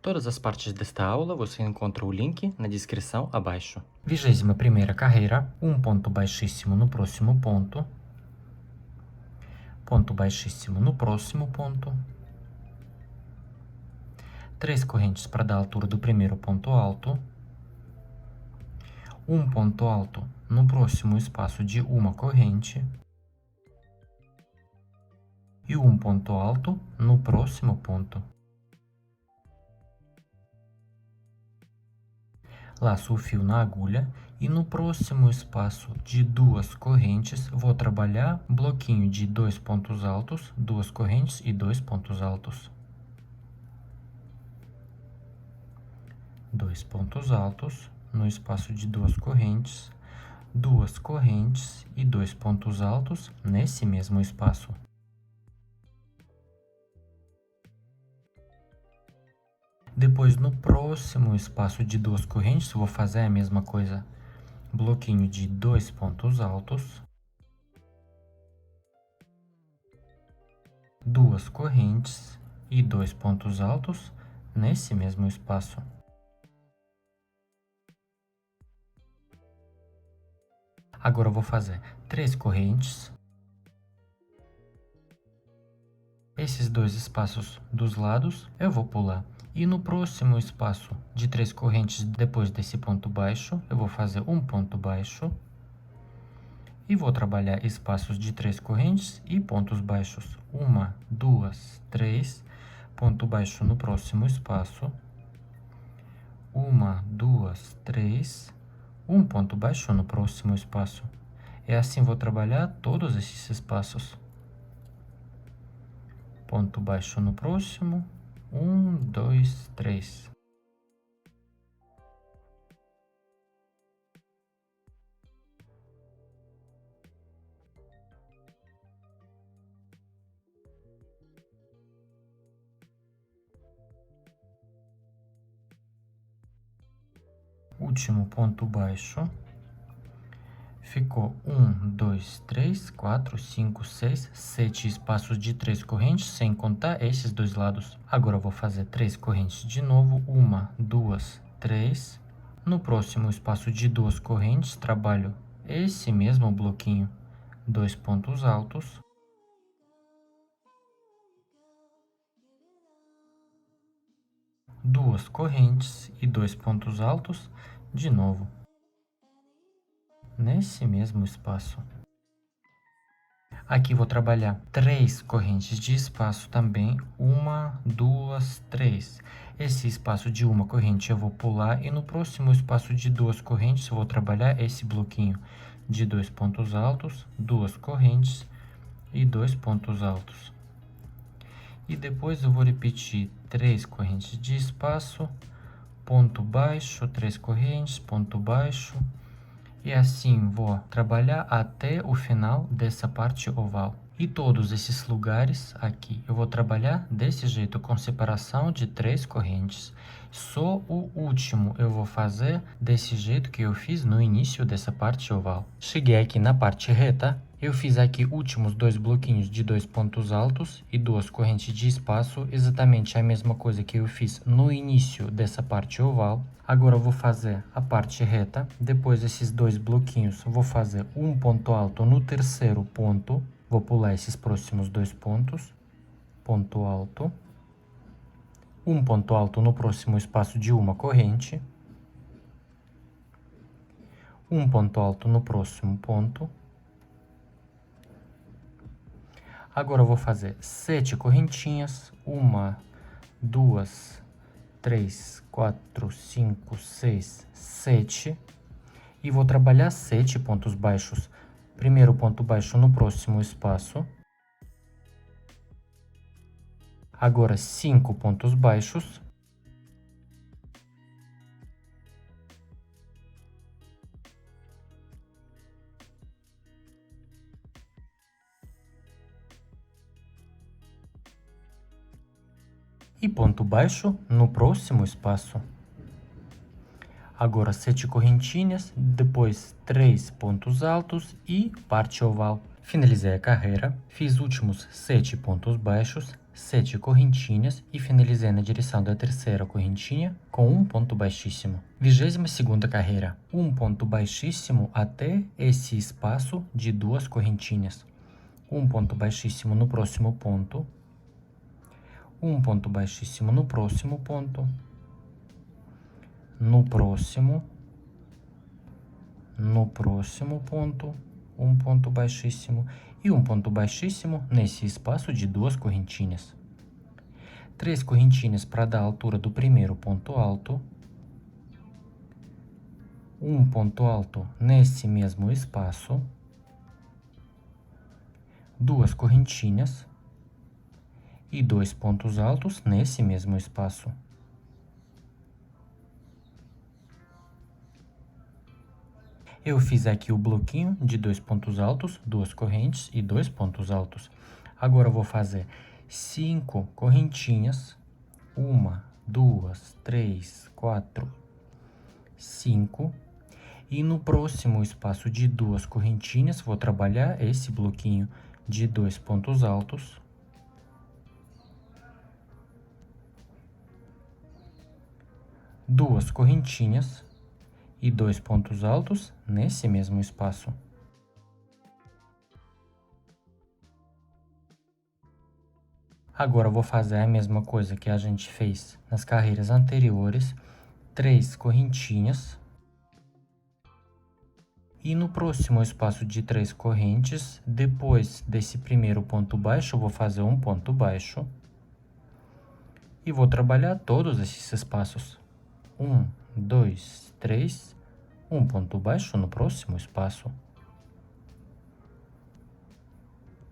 Todas as partes desta aula você encontra o link na descrição abaixo. 21ª carreira, um ponto baixíssimo no próximo ponto baixíssimo no próximo ponto, 3 correntes para dar a altura do primeiro ponto alto, um ponto alto no próximo espaço de uma corrente e um ponto alto no próximo ponto. Laço o fio na agulha e no próximo espaço de 2 correntes vou trabalhar bloquinho de 2 pontos altos, 2 correntes e 2 pontos altos. 2 pontos altos no espaço de 2 correntes, 2 correntes e 2 pontos altos nesse mesmo espaço. Depois, no próximo espaço de 2 correntes, vou fazer a mesma coisa. Bloquinho de 2 pontos altos, 2 correntes e 2 pontos altos nesse mesmo espaço. Agora eu vou fazer 3 correntes. Esses 2 espaços dos lados eu vou pular. E no próximo espaço de 3 correntes depois desse ponto baixo, eu vou fazer um ponto baixo. E vou trabalhar espaços de 3 correntes e pontos baixos. 1, 2, 3. Ponto baixo no próximo espaço. 1, 2, 3. Um ponto baixo no próximo espaço. E assim vou trabalhar todos esses espaços. Ponto baixo no próximo. 1, 2, 3. Último ponto baixo. Ficou 1, 2, 3, 4, 5, 6, 7 espaços de 3 correntes, sem contar esses dois lados. Agora eu vou fazer 3 correntes de novo. 1, 2, 3. No próximo espaço de 2 correntes, trabalho esse mesmo bloquinho. 2 pontos altos. Duas correntes e 2 pontos altos de novo. Nesse mesmo espaço. Aqui vou trabalhar 3 correntes de espaço também, 1, 2, 3. Esse espaço de uma corrente eu vou pular e no próximo espaço de 2 correntes eu vou trabalhar esse bloquinho de 2 pontos altos, 2 correntes e 2 pontos altos. E depois eu vou repetir 3 correntes de espaço, ponto baixo, 3 correntes, ponto baixo. E assim vou trabalhar até o final dessa parte oval. E todos esses lugares aqui eu vou trabalhar desse jeito, com separação de 3 correntes. Só o último eu vou fazer desse jeito que eu fiz no início dessa parte oval. Cheguei aqui na parte reta. Eu fiz aqui últimos 2 bloquinhos de 2 pontos altos e 2 correntes de espaço, exatamente a mesma coisa que eu fiz no início dessa parte oval. Agora eu vou fazer a parte reta, depois desses 2 bloquinhos, vou fazer um ponto alto no terceiro ponto, vou pular esses próximos 2 pontos, ponto alto, um ponto alto no próximo espaço de uma corrente, um ponto alto no próximo ponto. Agora eu vou fazer 7 correntinhas, 1, 2, 3, 4, 5, 6, 7. E vou trabalhar 7 pontos baixos. Primeiro ponto baixo no próximo espaço. Agora 5 pontos baixos. E ponto baixo no próximo espaço. Agora 7 correntinhas, depois 3 pontos altos e parte oval. Finalizei a carreira, fiz últimos 7 pontos baixos, 7 correntinhas e finalizei na direção da terceira correntinha com um ponto baixíssimo. 22ª carreira, um ponto baixíssimo até esse espaço de 2 correntinhas. Um ponto baixíssimo no próximo ponto, um ponto baixíssimo no próximo ponto, no próximo ponto, um ponto baixíssimo e um ponto baixíssimo nesse espaço de 2 correntinhas. 3 correntinhas para dar a altura do primeiro ponto alto, um ponto alto nesse mesmo espaço, 2 correntinhas e 2 pontos altos nesse mesmo espaço. Eu fiz aqui o bloquinho de 2 pontos altos, 2 correntes e 2 pontos altos. Agora eu vou fazer 5 correntinhas, 1, 2, 3, 4, 5. E no próximo espaço de 2 correntinhas, vou trabalhar esse bloquinho de 2 pontos altos. Duas correntinhas e 2 pontos altos nesse mesmo espaço. Agora eu vou fazer a mesma coisa que a gente fez nas carreiras anteriores, 3 correntinhas. E no próximo espaço de 3 correntes, depois desse primeiro ponto baixo, eu vou fazer um ponto baixo. E vou trabalhar todos esses espaços. 1, 2, 3, um ponto baixo no próximo espaço.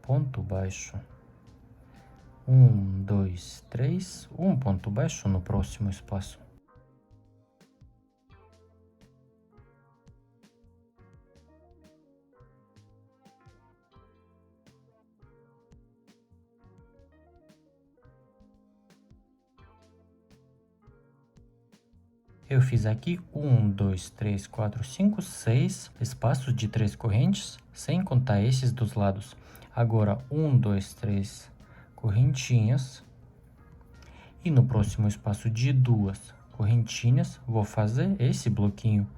Ponto baixo. 1, 2, 3, um ponto baixo no próximo espaço. Eu fiz aqui 1, 2, 3, 4, 5, 6 espaços de 3 correntes, sem contar esses dos lados. Agora, 1, 2, 3 correntinhas. E no próximo espaço de 2 correntinhas, vou fazer esse bloquinho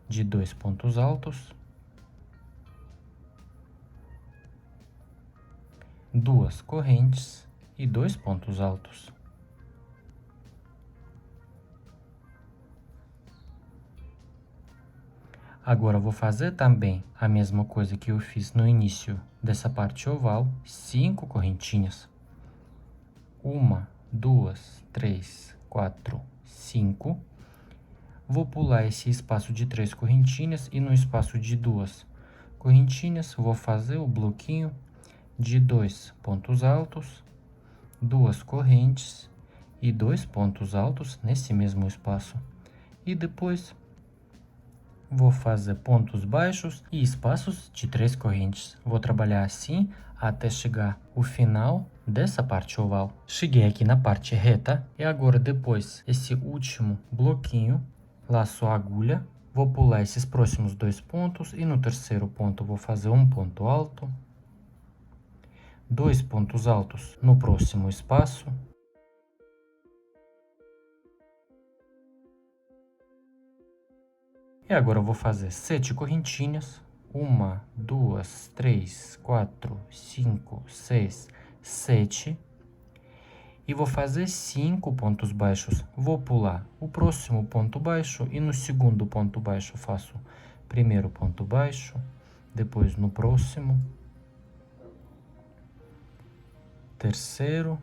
de 2 pontos altos. 2 correntes e 2 pontos altos. Agora, eu vou fazer também a mesma coisa que eu fiz no início dessa parte oval, 5 correntinhas. 1, 2, 3, 4, 5. Vou pular esse espaço de 3 correntinhas e no espaço de 2 correntinhas, vou fazer o bloquinho de 2 pontos altos, 2 correntes e 2 pontos altos nesse mesmo espaço. E depois vou fazer pontos baixos e espaços de 3 correntes. Vou trabalhar assim até chegar ao final dessa parte oval. Cheguei aqui na parte reta e agora depois esse último bloquinho, laço a agulha, vou pular esses próximos 2 pontos e no terceiro ponto vou fazer um ponto alto, 2 pontos altos no próximo espaço. E agora eu vou fazer 7 correntinhas, 1, 2, 3, 4, 5, 6, 7. E vou fazer 5 pontos baixos. Vou pular o próximo ponto baixo e no segundo ponto baixo faço primeiro ponto baixo, depois no próximo, terceiro,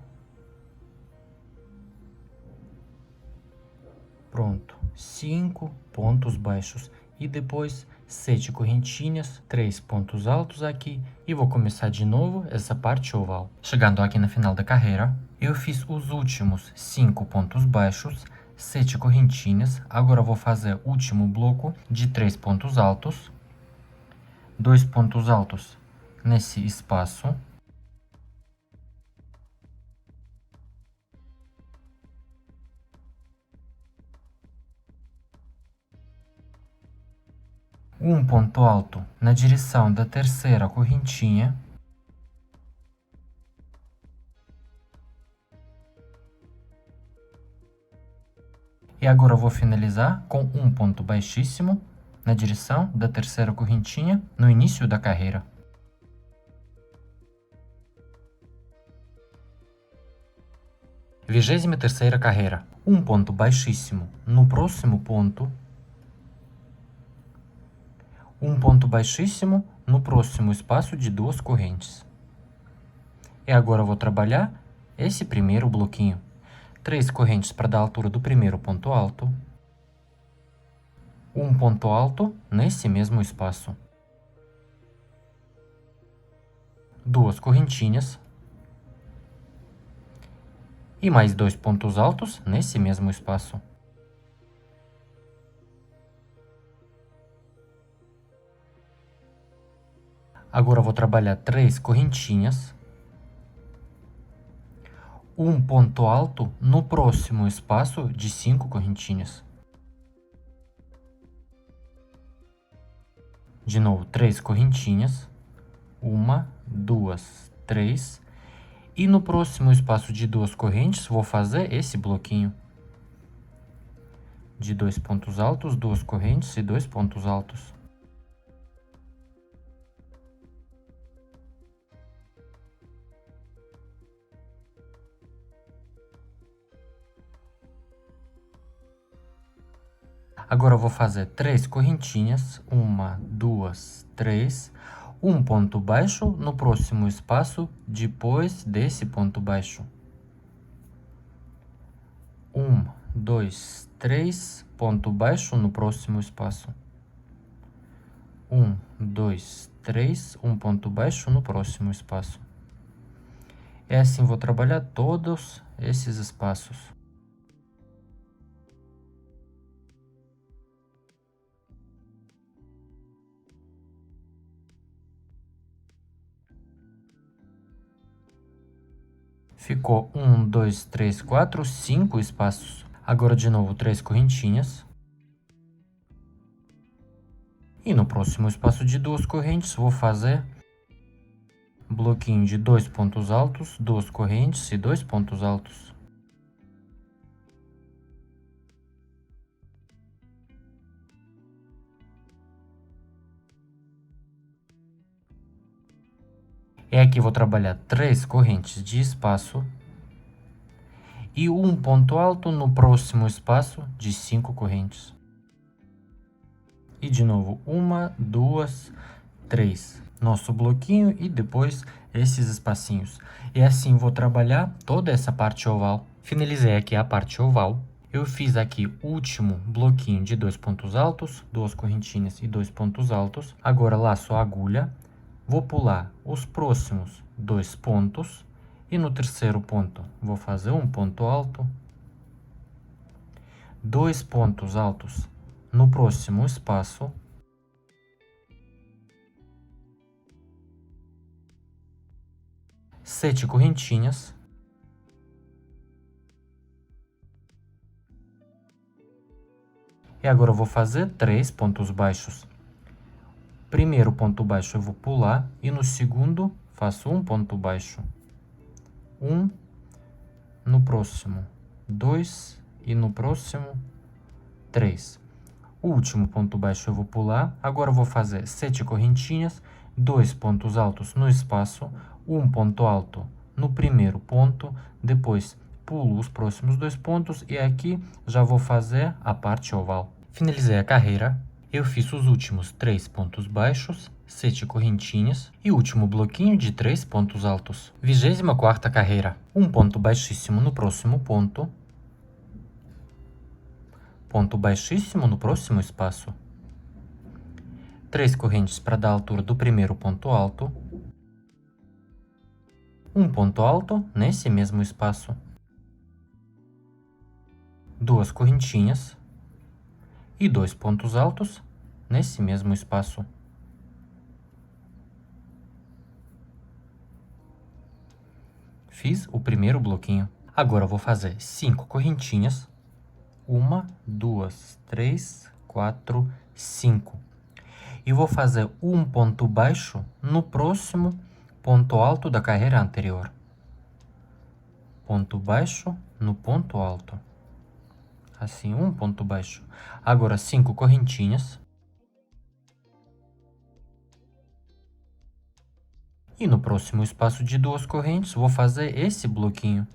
pronto, 5 pontos baixos e depois 7 correntinhas, 3 pontos altos aqui e vou começar de novo essa parte oval. Chegando aqui no final da carreira, eu fiz os últimos 5 pontos baixos, 7 correntinhas, agora eu vou fazer o último bloco de 3 pontos altos, 2 pontos altos nesse espaço. Um ponto alto na direção da terceira correntinha. E agora eu vou finalizar com um ponto baixíssimo na direção da terceira correntinha no início da carreira. Vigésima terceira carreira. Um ponto baixíssimo no próximo ponto. Um ponto baixíssimo no próximo espaço de duas correntes. E agora eu vou trabalhar esse primeiro bloquinho. 3 correntes para dar a altura do primeiro ponto alto. Um ponto alto nesse mesmo espaço. 2 correntinhas. E mais 2 pontos altos nesse mesmo espaço. Agora eu vou trabalhar 3 correntinhas. Um ponto alto no próximo espaço de 5 correntinhas. De novo, 3 correntinhas. 1, 2, 3. E no próximo espaço de 2 correntes, vou fazer esse bloquinho. De 2 pontos altos, 2 correntes e 2 pontos altos. Agora eu vou fazer 3 correntinhas, 1, 2, 3, um ponto baixo no próximo espaço depois desse ponto baixo. 1, 2, 3, ponto baixo no próximo espaço. 1, 2, 3, um ponto baixo no próximo espaço. E assim vou trabalhar todos esses espaços. Ficou 1, 2, 3, 4, 5 espaços. Agora de novo 3 correntinhas. E no próximo espaço de 2 correntes vou fazer bloquinho de 2 pontos altos, 2 correntes e 2 pontos altos. E aqui vou trabalhar 3 correntes de espaço e um ponto alto no próximo espaço de 5 correntes. E de novo, 1, 2, 3. Nosso bloquinho e depois esses espacinhos. E assim vou trabalhar toda essa parte oval. Finalizei aqui a parte oval. Eu fiz aqui o último bloquinho de 2 pontos altos, 2 correntinhas e 2 pontos altos. Agora laço a agulha. Vou pular os próximos 2 pontos e no terceiro ponto vou fazer um ponto alto, 2 pontos altos no próximo espaço, 7 correntinhas, e agora eu vou fazer 3 pontos baixos. Primeiro ponto baixo eu vou pular e no segundo faço um ponto baixo. 1, no próximo 2 e no próximo 3. O último ponto baixo eu vou pular. Agora eu vou fazer 7 correntinhas, 2 pontos altos no espaço, um ponto alto no primeiro ponto, depois pulo os próximos 2 pontos e aqui já vou fazer a parte oval. Finalizei a carreira. Eu fiz os últimos 3 pontos baixos, 7 correntinhas e o último bloquinho de 3 pontos altos. 24ª carreira. Um ponto baixíssimo no próximo ponto. Ponto baixíssimo no próximo espaço. 3 correntes para dar a altura do primeiro ponto alto. Um ponto alto nesse mesmo espaço. 2 correntinhas. E 2 pontos altos nesse mesmo espaço. Fiz o primeiro bloquinho. Agora eu vou fazer 5 correntinhas. 1, 2, 3, 4, 5. E vou fazer um ponto baixo no próximo ponto alto da carreira anterior. Ponto baixo no ponto alto. assim, um ponto baixo. Agora, 5 correntinhas. E no próximo espaço de 2 correntes, vou fazer esse bloquinho.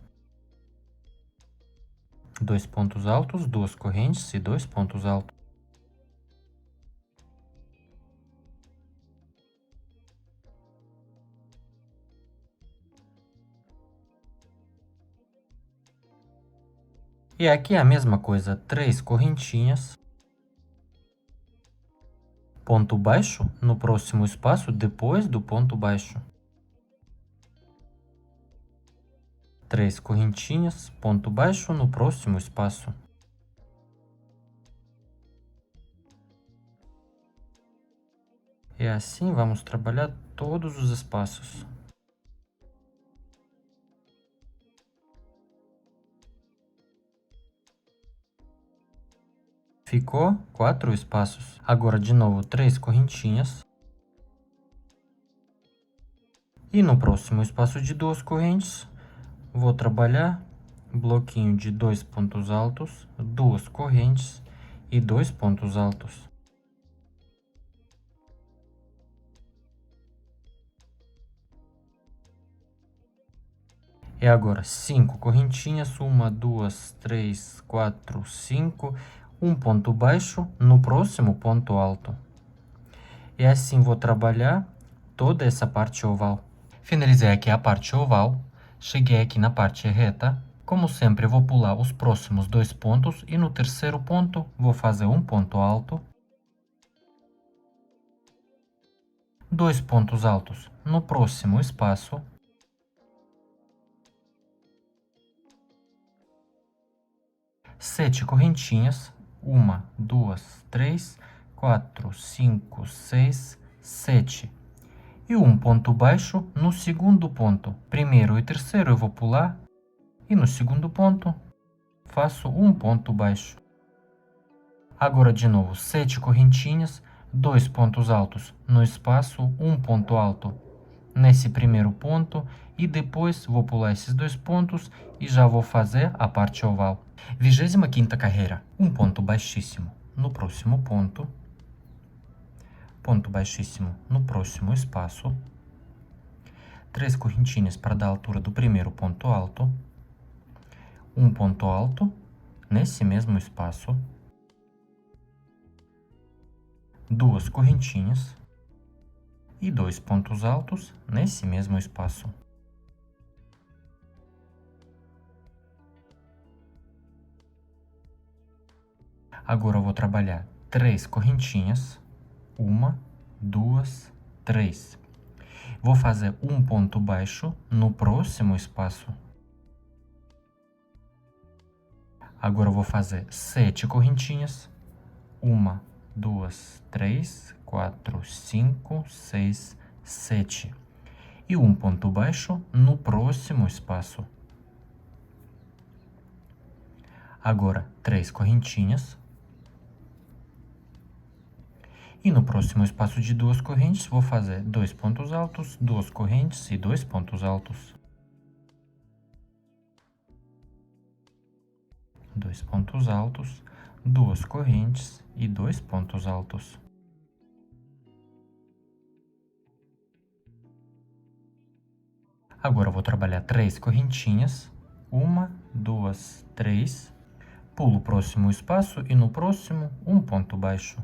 2 pontos altos, 2 correntes e 2 pontos altos. E aqui é a mesma coisa, 3 correntinhas. Ponto baixo no próximo espaço depois do ponto baixo. 3 correntinhas, ponto baixo no próximo espaço. E assim vamos trabalhar todos os espaços. Ficou 4 espaços. Agora, de novo, 3 correntinhas. E no próximo espaço de 2 correntes, vou trabalhar bloquinho de 2 pontos altos, 2 correntes e 2 pontos altos. E agora, 5 correntinhas, 1, 2, 3, 4, 5, um ponto baixo no próximo ponto alto. E assim vou trabalhar toda essa parte oval. Finalizei aqui a parte oval, cheguei aqui na parte reta. Como sempre, vou pular os próximos 2 pontos e no terceiro ponto vou fazer um ponto alto. 2 pontos altos no próximo espaço. 7 correntinhas, 1, 2, 3, 4, 5, 6, 7. E um ponto baixo no segundo ponto. Primeiro e terceiro eu vou pular, e no segundo ponto faço um ponto baixo. Agora de novo, 7 correntinhas, 2 pontos altos no espaço, um ponto alto nesse primeiro ponto, e depois vou pular esses 2 pontos e já vou fazer a parte oval. 25ª carreira, um ponto baixíssimo no próximo ponto, ponto baixíssimo no próximo espaço, 3 correntinhas para dar a altura do primeiro ponto alto, um ponto alto nesse mesmo espaço, 2 correntinhas e 2 pontos altos nesse mesmo espaço. Agora eu vou trabalhar 3 correntinhas, 1, 2, 3. Vou fazer um ponto baixo no próximo espaço. Agora eu vou fazer 7 correntinhas, 1, 2, 3, 4, 5, 6, 7. E um ponto baixo no próximo espaço. Agora, 3 correntinhas. E no próximo espaço de 2 correntes, vou fazer 2 pontos altos, 2 correntes e 2 pontos altos. 2 pontos altos, 2 correntes e 2 pontos altos. Agora eu vou trabalhar 3 correntinhas, 1, 2, 3, pulo o próximo espaço e no próximo um ponto baixo.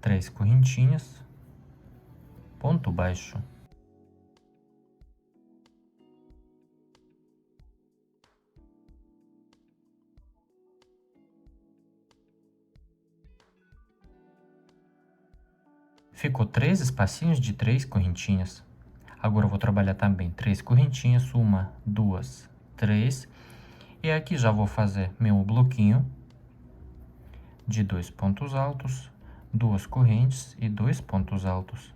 3 correntinhas, ponto baixo. Ficou 3 espacinhos de 3 correntinhas. Agora eu vou trabalhar também 3 correntinhas, 1, 2, 3. E aqui já vou fazer meu bloquinho de 2 pontos altos, 2 correntes e 2 pontos altos.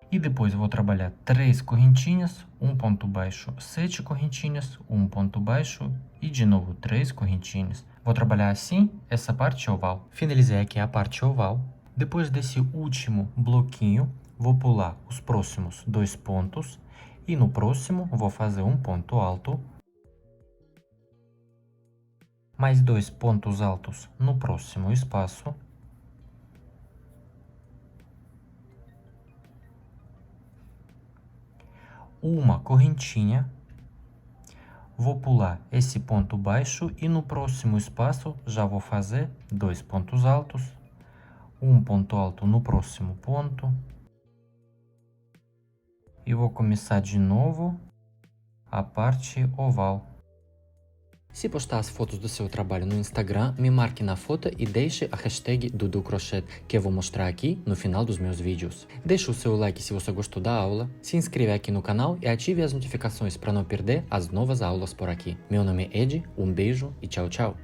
E depois eu vou trabalhar 3 correntinhas, um ponto baixo, 7 correntinhas, um ponto baixo e de novo 3 correntinhas. Vou trabalhar assim essa parte oval. Finalizei aqui a parte oval. Depois desse último bloquinho, vou pular os próximos 2 pontos e no próximo vou fazer um ponto alto, mais 2 pontos altos no próximo espaço, uma correntinha, vou pular esse ponto baixo e no próximo espaço já vou fazer 2 pontos altos, um ponto alto no próximo ponto, e vou começar de novo a parte oval. Se postar as fotos do seu trabalho no Instagram, me marque na foto e deixe a hashtag DuduCrochê, que eu vou mostrar aqui no final dos meus vídeos. Deixe o seu like se você gostou da aula, se inscreva aqui no canal e ative as notificações para não perder as novas aulas por aqui. Meu nome é Ed, um beijo e tchau, tchau!